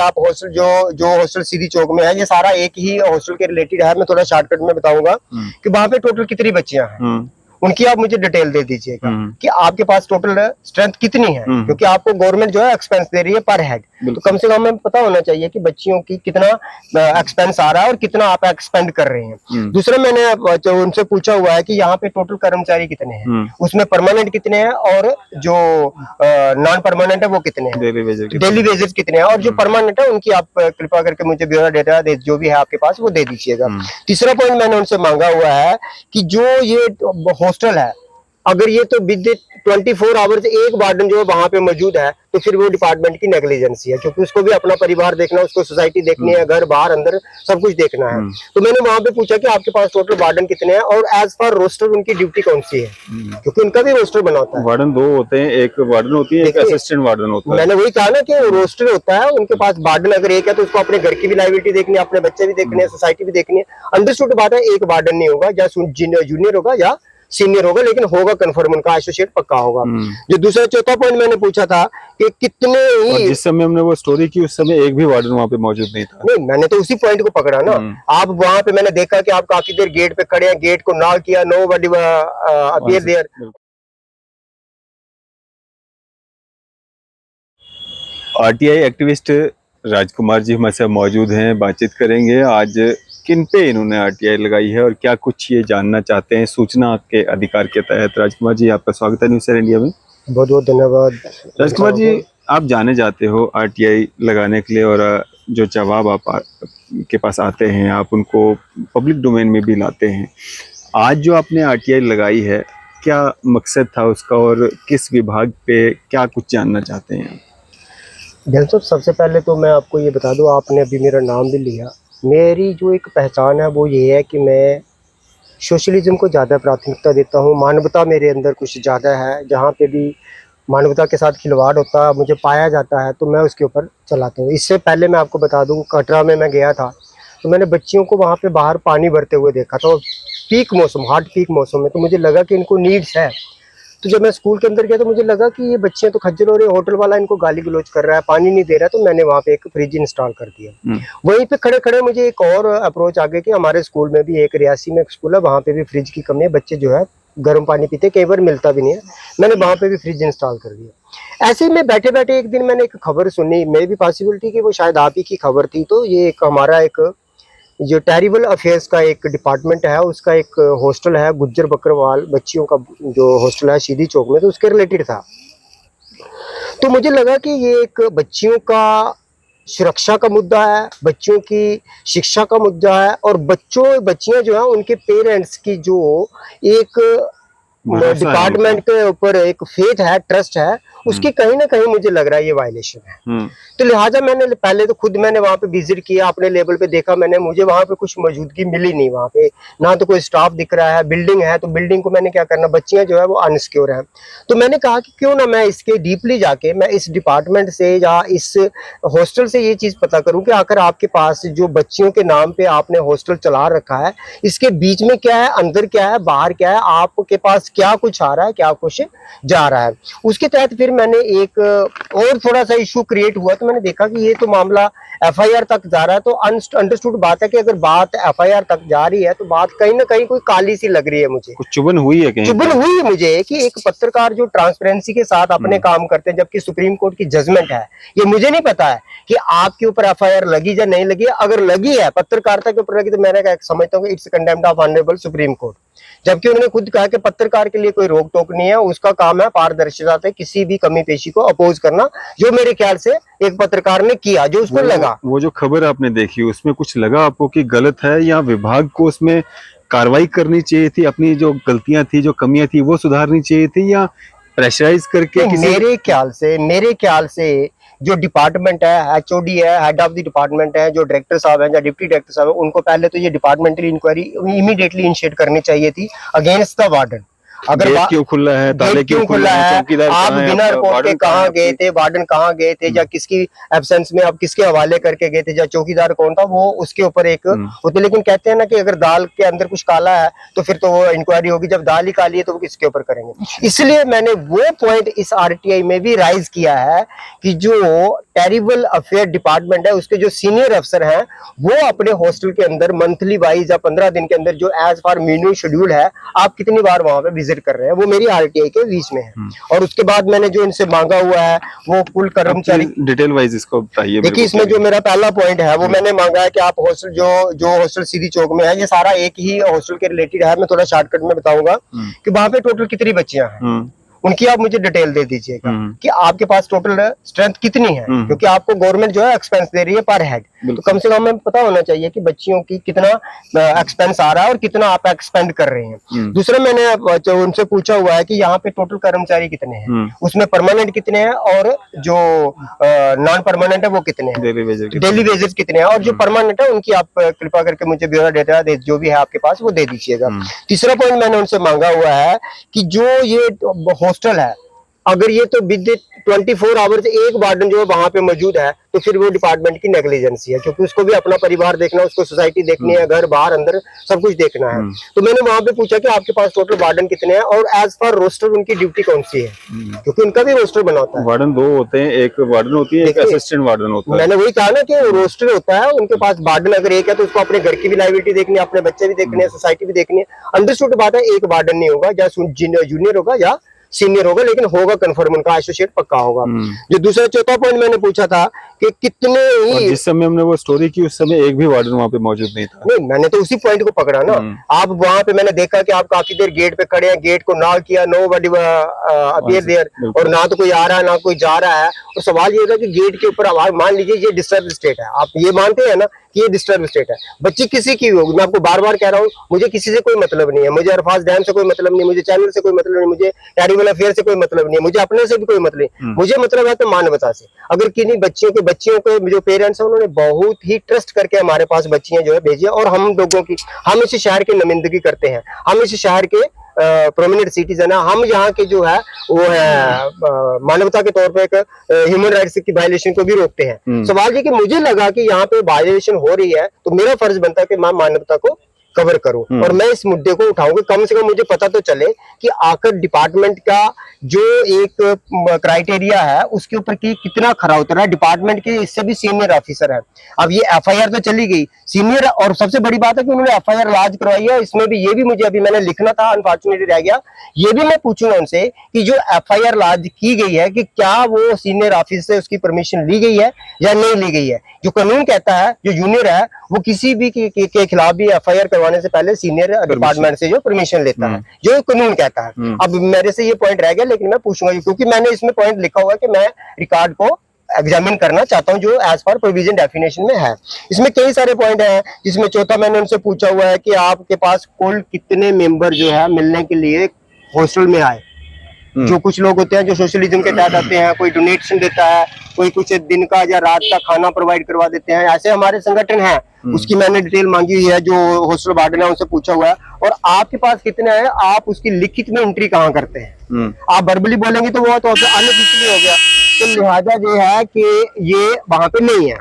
आप हॉस्टल जो हॉस्टल सीधी चौक में है, ये सारा एक ही हॉस्टल के रिलेटेड है। मैं थोड़ा शॉर्टकट में बताऊंगा कि वहां पे टोटल कितनी बच्चियां हैं, उनकी आप मुझे डिटेल दे दीजिएगा कि आपके पास टोटल स्ट्रेंथ कितनी है, क्योंकि आपको गवर्नमेंट जो है एक्सपेंस दे रही है पर हेड, तो कम से कम हमें पता होना चाहिए कि बच्चियों की कितना एक्सपेंस आ रहा है और कितना आप एक्सपेंड कर रहे हैं। दूसरा, मैंने जो उनसे पूछा हुआ है कि यहाँ पे टोटल कर्मचारी कितने हैं, उसमें परमानेंट कितने हैं और जो नॉन परमानेंट है वो कितने हैं, डेली वेजेस कितने हैं, और जो परमानेंट है उनकी आप कृपा करके मुझे ब्यूरो डेटा जो भी है आपके पास वो दे दीजिएगा। तीसरा पॉइंट मैंने उनसे मांगा हुआ है कि जो ये हॉस्टल है, अगर ये तो विद 24 आवर्स एक वार्डन जो है वहां पे मौजूद है, तो फिर वो डिपार्टमेंट की नेग्लिजेंसी है, क्योंकि उसको भी अपना परिवार देखना, उसको सोसाइटी देखनी है, घर बाहर अंदर सब कुछ देखना है। तो मैंने वहां पे पूछा कि आपके पास टोटल वार्डन कितने हैं और एज पर रोस्टर उनकी ड्यूटी कौन सी है, क्योंकि उनका भी रोस्टर बना होता है। वार्डन 2 होते हैं, एक वार्डन होती है, एक असिस्टेंट वार्डन होता है। मैंने वही कहा ना कि रोस्टर होता है, उनके पास वार्डन अगर एक है तो उसको अपने घर की भी लाइबिलिटी देखनी है, अपने बच्चे भी देखने हैं, सोसाइटी भी देखनी है। अंडरस्टूड बात है, एक वार्डन नहीं होगा, या जूनियर होगा या सीनियर होगा, लेकिन होगा कंफर्म, उनका एसोसिएट पक्का होगा। जो दूसरा चौथा पॉइंट मैंने पूछा था कि कितने ही, जिस समय हमने वो स्टोरी की उस समय एक भी वार्डन वहां पे मौजूद नहीं था। नहीं, मैंने तो उसी पॉइंट को पकड़ा ना। आप वहां पे मैंने देखा कि आप काफी देर गेट पे खड़े हैं, गेट को नॉक किया, nobody appear there. RTI activist Rajkumar ji हमारे साथ मौजूद हैं, बातचीत करेंगे आज किन पे इन्होंने आरटीआई लगाई है और क्या कुछ ये जानना चाहते हैं सूचना के अधिकार के तहत। राजकुमार जी, आपका स्वागत है न्यूज़ सर इंडिया में। बहुत बहुत धन्यवाद। राजकुमार जी, आप जाने जाते हो आरटीआई लगाने के लिए, और जो जवाब आप के पास आते हैं आप उनको पब्लिक डोमेन में भी लाते हैं। आज जो आपने आरटीआई लगाई है, क्या मकसद था उसका और किस विभाग पे क्या कुछ जानना चाहते हैं? साहब, सबसे पहले तो मैं आपको ये बता दूं, आपने अभी मेरा नाम भी लिया। मेरी जो एक पहचान है वो ये है कि मैं सोशलिज्म को ज़्यादा प्राथमिकता देता हूँ। मानवता मेरे अंदर कुछ ज़्यादा है, जहाँ पे भी मानवता के साथ खिलवाड़ होता है, मुझे पाया जाता है, तो मैं उसके ऊपर चलाता हूँ। इससे पहले मैं आपको बता दूँ, कटरा में मैं गया था तो मैंने बच्चियों को वहाँ पे बाहर पानी भरते हुए देखा था, पीक मौसम, हॉट पीक मौसम में। तो मुझे लगा कि इनको नीड्स है। तो जब मैं स्कूल के अंदर गया तो मुझे लगा कि ये बच्चे तो खज्जल हो रहे हैं, होटल वाला इनको गाली गलौज कर रहा है, पानी नहीं दे रहा है, तो मैंने वहाँ पे एक फ्रिज इंस्टॉल कर दिया। वहीं पे खड़े खड़े मुझे एक और अप्रोच आ गया कि हमारे स्कूल में भी, एक रियासी में एक स्कूल है, वहाँ पे भी फ्रिज की कमी है, बच्चे जो है गर्म पानी पीते, कई बार मिलता भी नहीं है। मैंने वहाँ पे भी फ्रिज इंस्टॉल कर दिया। ऐसे ही मैं बैठे बैठे एक दिन मैंने एक खबर सुनी, मे भी पॉसिबिलिटी कि वो शायद आप ही की खबर थी। तो ये एक हमारा एक जो टेरिबल अफेयर्स का एक डिपार्टमेंट है, उसका एक हॉस्टल है, गुज्जर बकरवाल बच्चियों का जो हॉस्टल है सीधी चौक में, तो उसके रिलेटेड था। तो मुझे लगा कि ये एक बच्चियों का सुरक्षा का मुद्दा है, बच्चों की शिक्षा का मुद्दा है, और बच्चियां जो है उनके पेरेंट्स की जो एक डिपार्टमेंट के ऊपर एक फेथ है, ट्रस्ट है, उसकी कहीं ना कहीं मुझे लग रहा है ये वायलेशन है। तो लिहाजा मैंने पहले तो खुद मैंने वहां पे विजिट किया, अपने लेवल पे देखा मैंने, मुझे वहां पे कुछ मौजूदगी मिली नहीं। वहां पे ना तो कोई स्टाफ दिख रहा है, बिल्डिंग है तो बिल्डिंग को मैंने क्या करना, बच्चियां जो है वो अनसिक्योर है। तो मैंने कहा कि क्यों ना मैं इसके डीपली जाके मैं इस डिपार्टमेंट से या इस हॉस्टल से ये चीज पता करूं कि आखिर आपके पास जो बच्चियों के नाम पे आपने हॉस्टल चला रखा है, इसके बीच में क्या है, अंदर क्या है, बाहर क्या है, आपके पास क्या कुछ आ रहा है, क्या कुछ जा रहा है। उसके तहत फिर मैंने एक और थोड़ा सा इशू क्रिएट हुआ, तो मैंने देखा कि ये तो मामला एफआईआर तक जा रहा है। तो अंडरस्टूड बात है कि अगर बात एफआईआर तक जा रही है तो बात कहीं ना कहीं कोई काली सी लग रही है मुझे, कुछ चुभन हुई है, कहीं चुभन हुई है मुझे कि एक पत्रकार जो ट्रांसपेरेंसी के साथ अपने काम करते हैं, जबकि सुप्रीम कोर्ट की जजमेंट है, ये मुझे नहीं पता है कि आपके ऊपर एफआईआर लगी या नहीं लगी। अगर लगी है, पत्रकारिता के ऊपर लगी, तो मैंने समझता हूँ कि it's condemned of honourable supreme court. जबकि उन्होंने खुद कहा कि पत्रकार के लिए कोई रोक टोक नहीं है, उसका काम है पारदर्शिता से किसी भी कमी पेशी को अपोज करना, जो मेरे ख्याल से एक पत्रकार ने किया, जो उसको लगा। वो जो खबर आपने देखी उसमें कुछ लगा आपको कि गलत है, या विभाग को उसमें कार्रवाई करनी चाहिए थी, अपनी जो गलतियां थी, जो कमियां थी वो सुधारनी चाहिए थी, या प्रेशराइज करके मेरे ख्याल से जो डिपार्टमेंट है, एचओडी है, हेड ऑफ द डिपार्टमेंट है, जो डायरेक्टर साहब है या डिप्टी डायरेक्टर साहब है, उनको पहले तो ये डिपार्टमेंटल इंक्वायरी इमीडिएटली इनिशिएट करनी चाहिए थी अगेंस्ट द वार्डन। अगर गेट क्यों खुला है, ताले क्यों खुला है, आप बिना रिपोर्ट के कहाँ गए थे, वार्डन कहाँ गए थे, या किसकी एब्सेंस में आप किसके हवाले करके गए थे, या चौकीदार कौन था, वो उसके ऊपर एक होते। लेकिन कहते हैं ना कि अगर दाल के अंदर कुछ काला है तो फिर तो वो इंक्वायरी होगी, जब दाल ही काली है तो वो किसके ऊपर करेंगे। इसलिए मैंने वो पॉइंट इस आरटीआई में भी राइज किया है कि जो टेरिबल अफेयर डिपार्टमेंट है, उसके जो सीनियर अफसर हैं वो अपने हॉस्टल के अंदर मंथली वाइज या 15 दिन के अंदर जो एज पर मेन्यू शेड्यूल है आप कितनी बार वहां पे विजिट कर रहे हैं, वो मेरी आरटीआई के बीच में है। और उसके बाद मैंने जो इनसे मांगा हुआ है वो कुल कर्मचारी, डिटेल वाइज इसको बताइए। देखिए इसमें जो मेरा पहला पॉइंट है वो मैंने मांगा है कि आप हॉस्टल जो हॉस्टल सीधी चौक में है, ये सारा एक ही हॉस्टल के रिलेटेड है, मैं थोड़ा शॉर्टकट में बताऊंगा कि वहां पे टोटल कितनी बच्चियां हैं, उनकी आप मुझे डिटेल दे दीजिएगा कि आपके पास टोटल स्ट्रेंथ कितनी है, क्योंकि आपको गवर्नमेंट जो है एक्सपेंस दे रही है पर हेड, तो कम से कम हमें पता होना चाहिए कि बच्चियों की कितना एक्सपेंस आ रहा है और कितना आप एक्सपेंड कर रहे हैं। दूसरा मैंने उनसे पूछा हुआ है कि यहाँ पे टोटल कर्मचारी कितने हैं, उसमें परमानेंट कितने हैं और जो नॉन परमानेंट है वो कितने हैं, डेली वेजेस कितने हैं, और जो परमानेंट है उनकी आप कृपा करके मुझे ब्यूरो डेटा जो भी है आपके पास वो दे दीजिएगा। तीसरा पॉइंट मैंने उनसे मांगा हुआ है कि जो ये हॉस्टल है अगर ये तो विद 24 आवर्स एक वार्डन जो है वहां पे मौजूद है तो फिर वो डिपार्टमेंट की नेग्लिजेंसी है, क्योंकि उसको भी अपना परिवार देखना है, उसको सोसाइटी देखनी है, घर बाहर अंदर सब कुछ देखना है। तो मैंने वहां पे पूछा कि आपके पास टोटल वार्डन कितने हैं और एज पर रोस्टर उनकी ड्यूटी कौन सी है, क्योंकि उनका भी रोस्टर बना होता है। वार्डन 2 होते हैं, एक वार्डन होती है, एक असिस्टेंट वार्डन होता है। मैंने वही कहा ना कि रोस्टर होता है, उनके पास वार्डन अगर एक है तो उसको अपने घर की भी लाइबिलिटी देखनी है, अपने बच्चे भी देखने हैं, सोसाइटी भी देखनी है। अंडरस्टूड बात है, एक वार्डन नहीं होगा, या जूनियर होगा या सीनियर होगा, लेकिन होगा कंफर्म, उनका एसोसिएट पक्का होगा। जो दूसरा चौथा पॉइंट मैंने पूछा था कि कितने ही, जिस समय हमने वो स्टोरी की उस समय एक भी वार्डन वहां पे मौजूद नहीं था। नहीं, मैंने तो उसी पॉइंट को पकड़ा ना। आप वहां पे मैंने देखा कि आप काफी देर गेट पे खड़े हैं, गेट को नॉक किया, नो बडी अपीयर देयर, और ना तो कोई आ रहा है ना कोई जा रहा है। और सवाल ये था कि गेट के ऊपर आवाज, मान लीजिए ये डिस्टर्ब स्टेट है, आप ये मानते हैं ना कि ये डिस्टर्ब स्टेट है, बच्ची किसी की होगी, मैं आपको बार बार कह रहा हूँ, मुझे किसी से कोई मतलब नहीं है, मुझे अरफाज डैम से कोई मतलब नहीं, मुझे चैनल से कोई मतलब नहीं, मुझे टेरिबल अफेयर से कोई मतलब नहीं है, मुझे अपने से भी कोई मतलब नहीं, मुझे मतलब है तो मानवता से। अगर किन्हीं बच्चियों के जो पेरेंट्स हैं उन्होंने बहुत ही ट्रस्ट करके हमारे पास बच्चियां जो है भेजी, और हम लोगों की, हम इस शहर की नुमाइंदगी करते हैं, हम इस शहर के प्रोमिनेंट सिटीजन है, हम यहाँ के जो है वो है मानवता के तौर पे एक ह्यूमन राइट्स की वायलेशन को भी रोकते हैं। सवाल ये कि मुझे लगा कि यहाँ पे वायलेशन हो रही है तो मेरा फर्ज बनता है कि मैं मानवता को कवर करूं और मैं इस मुद्दे को उठाऊंगा, कम से कम मुझे पता तो चले कि आकर डिपार्टमेंट का जो एक क्राइटेरिया है उसके ऊपर की कितना खरा उतरा है। डिपार्टमेंट के इससे भी सीनियर ऑफिसर है, अब ये एफआईआर तो चली गई सीनियर, और सबसे बड़ी बात है कि उन्होंने एफआईआर लॉन्च करवाई है। इसमें भी ये भी मुझे अभी मैंने लिखना था, अनफॉर्चुनेटली रह गया, ये भी मैं पूछूंगा उनसे कि जो एफआईआर लॉन्च की गई है कि क्या वो सीनियर ऑफिसर से उसकी परमिशन ली गई है या नहीं ली गई है। जो कानून कहता है जो जूनियर है वो किसी भी के खिलाफ भी एफआईआर करवाने से पहले सीनियर डिपार्टमेंट से जो परमिशन लेता है, जो कानून कहता है। अब मेरे से ये पॉइंट रह गया, लेकिन मैं पूछूंगा क्योंकि मैंने इसमें पॉइंट लिखा हुआ है कि मैं रिकॉर्ड को एग्जामिन करना चाहता हूं जो एज पर प्रोविजन डेफिनेशन में है। इसमें कई सारे पॉइंट हैं, जिसमें चौथा मैंने उनसे पूछा हुआ है कि आपके पास कुल कितने मेंबर जो है मिलने के लिए हॉस्टल में आए। जो कुछ लोग होते हैं जो सोशलिज्म के तहत आते हैं, कोई डोनेशन देता है, कोई कुछ दिन का या रात का खाना प्रोवाइड करवा देते हैं, ऐसे हमारे संगठन हैं। उसकी मैंने डिटेल मांगी हुई है, जो हॉस्टल वार्डन है उनसे पूछा हुआ है। और आपके पास कितने हैं, आप उसकी लिखित में एंट्री कहाँ करते हैं। आप वर्बली बोलेंगे तो वो तो अनऑफिशियली हो गया, तो लिहाजा ये है कि ये वहां पे नहीं है,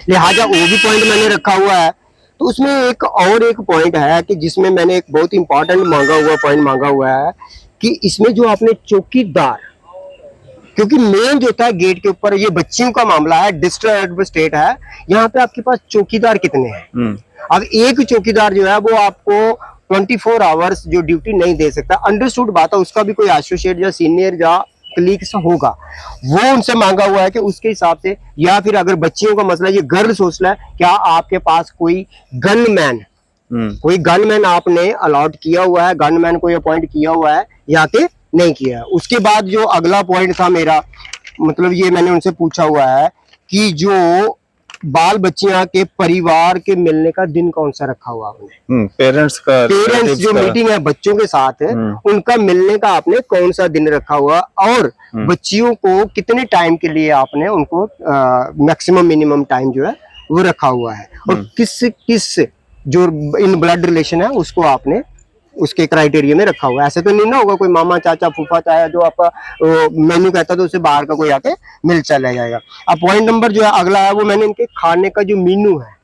लिहाजा वो भी पॉइंट मैंने रखा हुआ है। तो उसमें एक पॉइंट है कि जिसमें मैंने एक बहुत इंपॉर्टेंट पॉइंट मांगा हुआ है कि इसमें जो आपने चौकीदार, क्योंकि मेन जो था गेट के ऊपर ये बच्चियों का मामला है, डिस्ट्रिक्ट स्टेट है, यहाँ पे आपके पास चौकीदार कितने हैं। अब एक चौकीदार जो है वो आपको 24 आवर्स जो ड्यूटी नहीं दे सकता। अंडरस्टूड बात है, उसका भी कोई एसोसिएट या सीनियर या कलीग्स होगा, वो उनसे मांगा हुआ है कि उसके हिसाब से, या फिर अगर बच्चियों का मसला, ये गर्ल्स हॉस्टल है, क्या आपके पास कोई गनमैन आपने अलॉट किया हुआ है, गनमैन को अपॉइंट किया हुआ है या कि नहीं किया है। उसके बाद जो अगला पॉइंट था मेरा, मतलब ये मैंने उनसे पूछा हुआ है कि जो बाल बच्चियां के परिवार के मिलने का दिन कौन सा रखा हुआ आपने, पेरेंट्स जो मीटिंग है बच्चों के साथ है उनका मिलने का आपने कौन सा दिन रखा हुआ, और बच्चियों को कितने टाइम के लिए आपने उनको मैक्सिमम मिनिमम टाइम जो है वो रखा हुआ है, और किस जो इन ब्लड रिलेशन है उसको आपने उसके क्राइटेरिया में रखा हुआ है। ऐसे तो नहीं ना होगा कोई मामा चाचा फूफा चाहे जो आपका मेन्यू कहता है तो उससे बाहर का कोई आके मिल चला जाएगा। अब पॉइंट नंबर जो है अगला है, वो मैंने इनके खाने का जो मेन्यू है,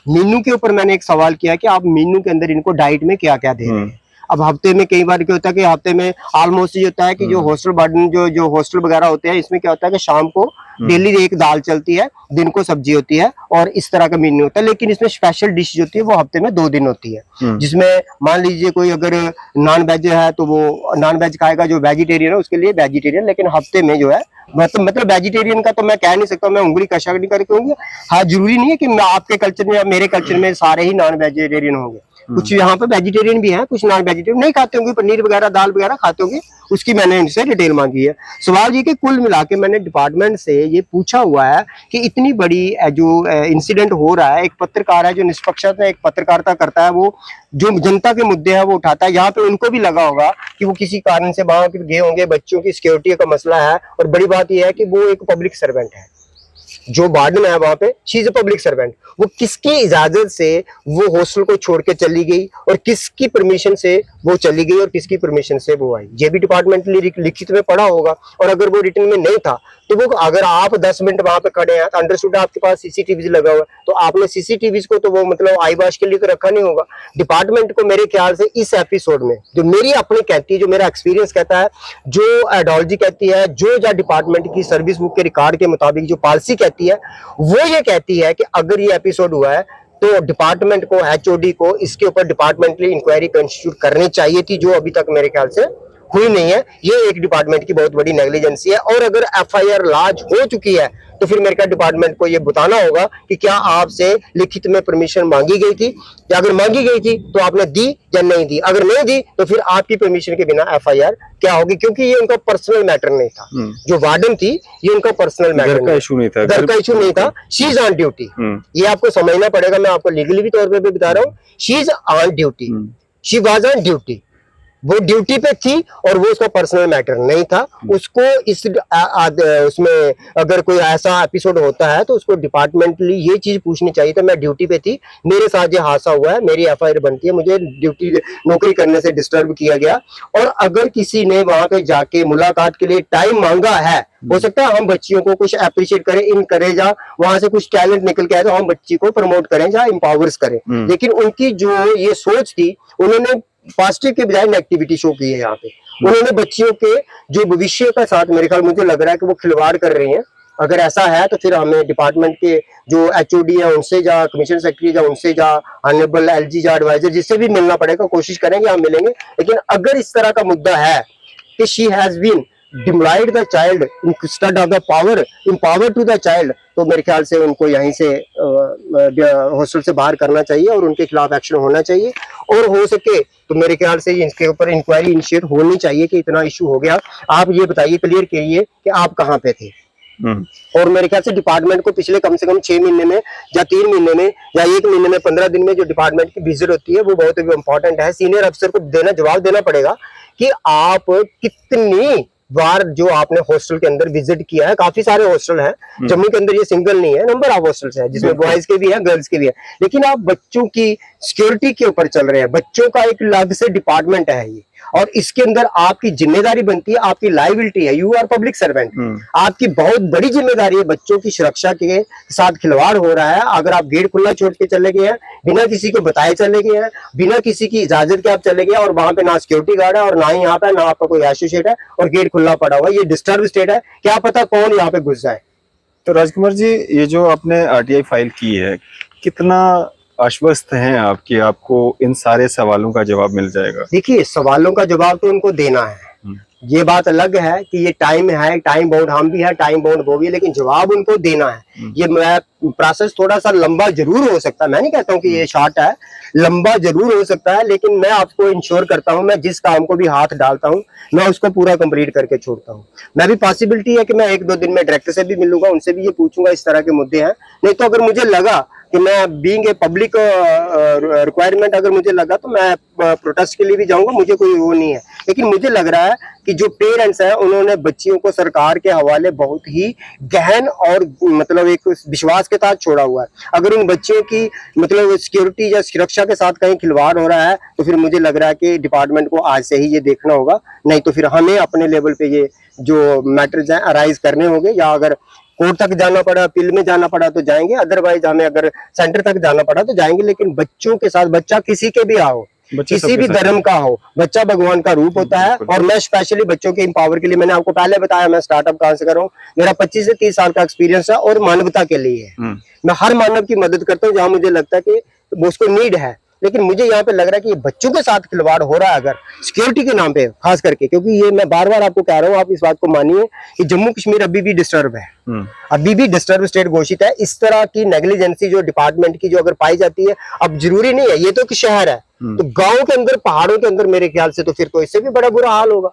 मेन्यू के ऊपर मैंने एक सवाल किया कि आप मेन्यू के अंदर इनको डाइट में क्या क्या दे रहे हैं। अब हफ्ते में कई बार क्या होता है कि हफ्ते में ऑलमोस्ट ये होता है कि जो हॉस्टल वार्डन जो हॉस्टल वगैरह होते हैं, इसमें क्या होता है कि शाम को डेली एक दाल चलती है, दिन को सब्जी होती है और इस तरह का मेन्यू होता है। लेकिन इसमें स्पेशल डिश जो होती है वो हफ्ते में 2 दिन होती है, जिसमें मान लीजिए कोई अगर नॉन वेज है तो वो नॉन वेज खाएगा, जो वेजिटेरियन है उसके लिए वेजिटेरियन। लेकिन हफ्ते में जो है मतलब वेजिटेरियन का तो मैं कह नहीं सकता, मैं उंगली कशा नहीं करके होंगे। हाँ, जरूरी नहीं है कि आपके कल्चर में या मेरे कल्चर में सारे ही नॉन वेजिटेरियन होंगे। कुछ यहाँ पे वेजिटेरियन भी हैं, कुछ नॉन वेजिटेरियन नहीं खाते होंगे, पनीर वगैरह दाल वगैरह खाते होंगे। उसकी मैंने इनसे डिटेल मांगी है। सवाल ये कि कुल मिला के मैंने डिपार्टमेंट से ये पूछा हुआ है कि इतनी बड़ी जो इंसिडेंट हो रहा है, एक पत्रकार है जो निष्पक्षता एक पत्रकारिता करता है, वो जो जनता के मुद्दे है वो उठाता है। यहाँ पे उनको भी लगा होगा कि वो किसी कारण से वहां गए होंगे, बच्चों की सिक्योरिटी का मसला है। और बड़ी बात यह है कि वो एक पब्लिक सर्वेंट है, जो वार्डन है वहां पे, she is a public servant. वो किसकी इजाजत से वो हॉस्टल को छोड़ के चली गई और किसकी परमिशन से वो चली गई और किसकी परमिशन से वो आई, ये भी डिपार्टमेंटली लिखित में पढ़ा होगा। और अगर वो रिटर्न में नहीं था तो वो, अगर आप 10 मिनट वहां पे खड़े हैं तो अंडरस्टूड आपके पास सीसीटीवी लगा हुआ है, तो आपने सीसीटीवी को तो वो मतलब आई वॉश के लिए तो रखा नहीं होगा। डिपार्टमेंट को मेरे ख्याल से इस एपिसोड में, जो मेरी अपनी कहती है, जो मेरा एक्सपीरियंस कहता है, जो एडोलॉजी कहती है, जो डिपार्टमेंट की सर्विस बुक के रिकॉर्ड के मुताबिक जो पॉलिसी कहती है, वो ये कहती है कि अगर ये एपिसोड हुआ है तो डिपार्टमेंट को, एचओडी को इसके ऊपर डिपार्टमेंटली इंक्वायरी कंस्टिट्यूट करनी चाहिए थी, जो अभी तक मेरे ख्याल से हुई नहीं है। ये एक डिपार्टमेंट की बहुत बड़ी नेग्लिजेंसी है। और अगर एफआईआर लॉन्च हो चुकी है तो फिर मेरे ख्याल डिपार्टमेंट को ये बताना होगा कि क्या आपसे लिखित में परमिशन मांगी गई थी, या अगर मांगी गई थी तो आपने दी या नहीं दी। अगर नहीं दी तो फिर आपकी परमिशन के बिना एफआईआर क्या होगी, क्योंकि ये उनका पर्सनल मैटर नहीं था। जो वार्डन थी ये उनका पर्सनल मैटर का इशू नहीं था, घर का इशू नहीं था। शी इज ऑन ड्यूटी, ये आपको समझना पड़ेगा। मैं आपको लीगली भी तौर पे भी बता रहा हूँ, she is on duty, she was on duty, वो ड्यूटी पे थी और वो उसका पर्सनल मैटर नहीं था। उसको इस उसमें अगर कोई ऐसा एपिसोड होता है तो उसको डिपार्टमेंटली ये चीज पूछनी चाहिए था, मैं ड्यूटी पे थी, मेरे साथ ये हादसा हुआ है, मेरी एफआईआर बनती है, मुझे ड्यूटी नौकरी करने से डिस्टर्ब किया गया। और अगर किसी ने वहां पे जाके मुलाकात के लिए टाइम मांगा है, हो सकता है हम बच्चियों को कुछ अप्रिशिएट करें, इनकरेज, वहां से कुछ टैलेंट निकल के आए तो हम बच्ची को प्रमोट करें या एम्पावर्स करें। लेकिन उनकी जो ये सोच थी, उन्होंने पॉजिटिव के बजाय नेगेटिविटी शो की है। यहाँ पे उन्होंने बच्चियों के जो भविष्य का साथ, मेरे ख्याल मुझे लग रहा है कि वो खिलवाड़ कर रही हैं। अगर ऐसा है तो फिर हमें डिपार्टमेंट के जो एचओडी है उनसे जा, कमिश्नर सेक्रेटरी जा उनसे जा, ऑनरेबल एलजी जा, एडवाइजर जिससे भी मिलना पड़ेगा, कोशिश करेंगे, हम मिलेंगे। लेकिन अगर इस तरह का मुद्दा है कि she has been demolished the child instead of the power, empower to the child, तो मेरे ख्याल से उनको यहीं से हॉस्टल से बाहर करना चाहिए और उनके खिलाफ एक्शन होना चाहिए। और हो सके तो मेरे ख्याल से इसके ऊपर इंक्वायरी इनिशिएट होनी चाहिए कि इतना इशू हो गया। आप ये बताइए, क्लियर करिए कि आप कहाँ पे थे। और मेरे ख्याल से डिपार्टमेंट को पिछले कम से कम 6 महीने में या 3 महीने में या 1 महीने में 15 दिन में जो डिपार्टमेंट की विजिट होती है वो बहुत इंपॉर्टेंट है। सीनियर अफसर को जवाब देना पड़ेगा कि आप कितनी बार जो आपने हॉस्टल के अंदर विजिट किया है। काफी सारे हॉस्टल हैं जम्मू के अंदर, ये सिंगल नहीं है, नंबर ऑफ हॉस्टल्स हैं जिसमें बॉयज के भी हैं, गर्ल्स के भी हैं। लेकिन आप बच्चों की सिक्योरिटी के ऊपर चल रहे हैं, बच्चों का एक अलग से डिपार्टमेंट है ये, और इसके अंदर आपकी जिम्मेदारी बनती है, आपकी लायबिलिटी है, यू आर पब्लिक सर्वेंट, आपकी बहुत बड़ी जिम्मेदारी है। बच्चों की सुरक्षा के साथ खिलवाड़ हो रहा है। अगर आप गेट खुला छोड़ के चले गए हैं, बिना किसी को बताए चले गए हैं, बिना किसी की इजाजत के आप चले गए, और वहां पे ना सिक्योरिटी गार्ड है और ना ही यहाँ पे ना आपका कोई एसोसिएट है, और गेट खुला पड़ा हुआ है, ये डिस्टर्ब स्टेट है, क्या पता कौन यहाँ पे घुस जाए। तो राजकुमार जी, ये जो आपने आरटीआई फाइल की है, कितना आश्वस्त हैं आप कि आपको इन सारे सवालों का जवाब मिल जाएगा? देखिए, सवालों का जवाब तो उनको देना है, ये बात अलग है कि ये टाइम है, टाइम बाउंड हम भी है, टाइम बाउंड वो भी है, लेकिन जवाब उनको देना है। ये प्रोसेस थोड़ा सा लंबा जरूर हो सकता है, मैं नहीं कहता हूँ कि ये शॉर्ट है, लंबा जरूर हो सकता है, लेकिन मैं आपको इंश्योर करता हूँ, मैं जिस काम को भी हाथ डालता हूँ मैं उसको पूरा कंप्लीट करके छोड़ता हूँ। मैं भी पॉसिबिलिटी है कि मैं 1-2 दिन में डायरेक्टर से भी मिलूंगा, उनसे भी ये पूछूंगा इस तरह के मुद्दे हैं। नहीं तो अगर मुझे लगा कि मैं बीइंग ए पब्लिक रिक्वायरमेंट, अगर मुझे लगा तो मैं प्रोटेस्ट के लिए भी जाऊंगा, मुझे कोई वो नहीं है। लेकिन मुझे लग रहा है कि जो पेरेंट्स हैं उन्होंने बच्चियों को सरकार के हवाले बहुत ही गहन और मतलब एक विश्वास के साथ छोड़ा हुआ है। अगर उन बच्चियों की मतलब सिक्योरिटी या सुरक्षा के साथ कहीं खिलवाड़ हो रहा है तो फिर मुझे लग रहा है कि डिपार्टमेंट को आज से ही ये देखना होगा, नहीं तो फिर हमें अपने लेवल पे ये जो मैटर्स हैं अराइज करने होंगे, या अगर कोर्ट तक जाना पड़ा, अपील में जाना पड़ा तो जाएंगे, अदरवाइज हमें अगर सेंटर तक जाना पड़ा तो जाएंगे। लेकिन बच्चों के साथ, बच्चा किसी के भी आओ, बच्चे किसी सबके भी साथ धर्म का हो, बच्चा भगवान का रूप होता है। बिल्कुल। और मैं स्पेशली बच्चों के एम्पावर के लिए, मैंने आपको पहले बताया मैं स्टार्टअप कहाँ से कर रहा हूँ, मेरा 25 से 30 साल का एक्सपीरियंस है और मानवता के लिए है। हम्म, मैं हर मानव की मदद करता हूँ जहां मुझे लगता है कि वो उसको नीड है। लेकिन मुझे यहाँ पे लग रहा है कि ये बच्चों के साथ खिलवाड़ हो रहा है, अगर सिक्योरिटी के नाम पे खास करके, क्योंकि ये मैं बार बार आपको कह रहा हूँ, आप इस बात को मानिए कि जम्मू कश्मीर अभी भी डिस्टर्ब है, हम्म, अभी भी डिस्टर्ब स्टेट घोषित है। इस तरह की नेग्लिजेंसी जो डिपार्टमेंट की जो अगर पाई जाती है, अब जरूरी नहीं है, ये तो एक शहर है, तो गांव के अंदर, पहाड़ों के अंदर मेरे ख्याल से तो फिर तो इससे भी बड़ा बुरा हाल होगा।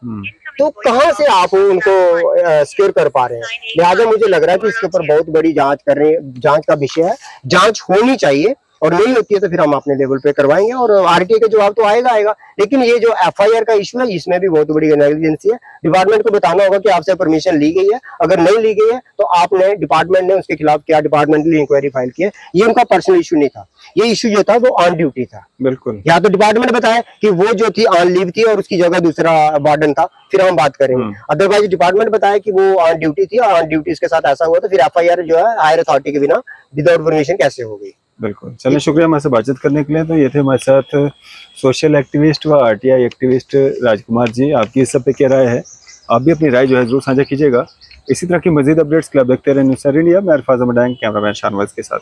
तो कहाँ से आप उनको सिक्योर कर पा रहे हैं? लिहाजा मुझे लग रहा है कि इसके ऊपर बहुत बड़ी जांच कर रहे हैं, जांच का विषय है, जांच होनी चाहिए, और नहीं होती है तो फिर हम अपने लेवल पे करवाएंगे और आरटीआई का जवाब तो आएगा आएगा। लेकिन ये जो एफआईआर का इशू है, इसमें भी बहुत बड़ी नेग्लिजेंसी है। डिपार्टमेंट को बताना होगा कि आपसे परमिशन ली गई है, अगर नहीं ली गई है तो आपने, डिपार्टमेंट ने उसके खिलाफ क्या डिपार्टमेंटली इंक्वायरी फाइल की है। ये उनका पर्सनल इशू नहीं था, ये इशू जो था वो ऑन ड्यूटी था। बिल्कुल। या तो डिपार्टमेंट बताए कि वो जो थी ऑन लीव थी और उसकी जगह दूसरा वार्डन था, फिर हम बात करेंगे। अदरवाइज डिपार्टमेंट बताए कि वो ऑन ड्यूटी थी, ऑन ड्यूटी के साथ ऐसा हुआ, तो फिर एफआईआर जो है हायर अथॉरिटी के बिना विदाउट परमिशन कैसे हो गई? बिल्कुल, चलिए शुक्रिया हमारे से बातचीत करने के लिए। तो ये थे हमारे साथ सोशल एक्टिविस्ट व आरटीआई एक्टिविस्ट राजकुमार जी। आपकी इस सब पे क्या राय है? आप भी अपनी राय जो है जरूर साझा कीजिएगा। इसी तरह की मजीद अपडेट्स के लिए आप देखते रहें न्यूज़ इंडिया। मैं अरफाज अहमद, कैमरामैन शाहनवाज के साथ।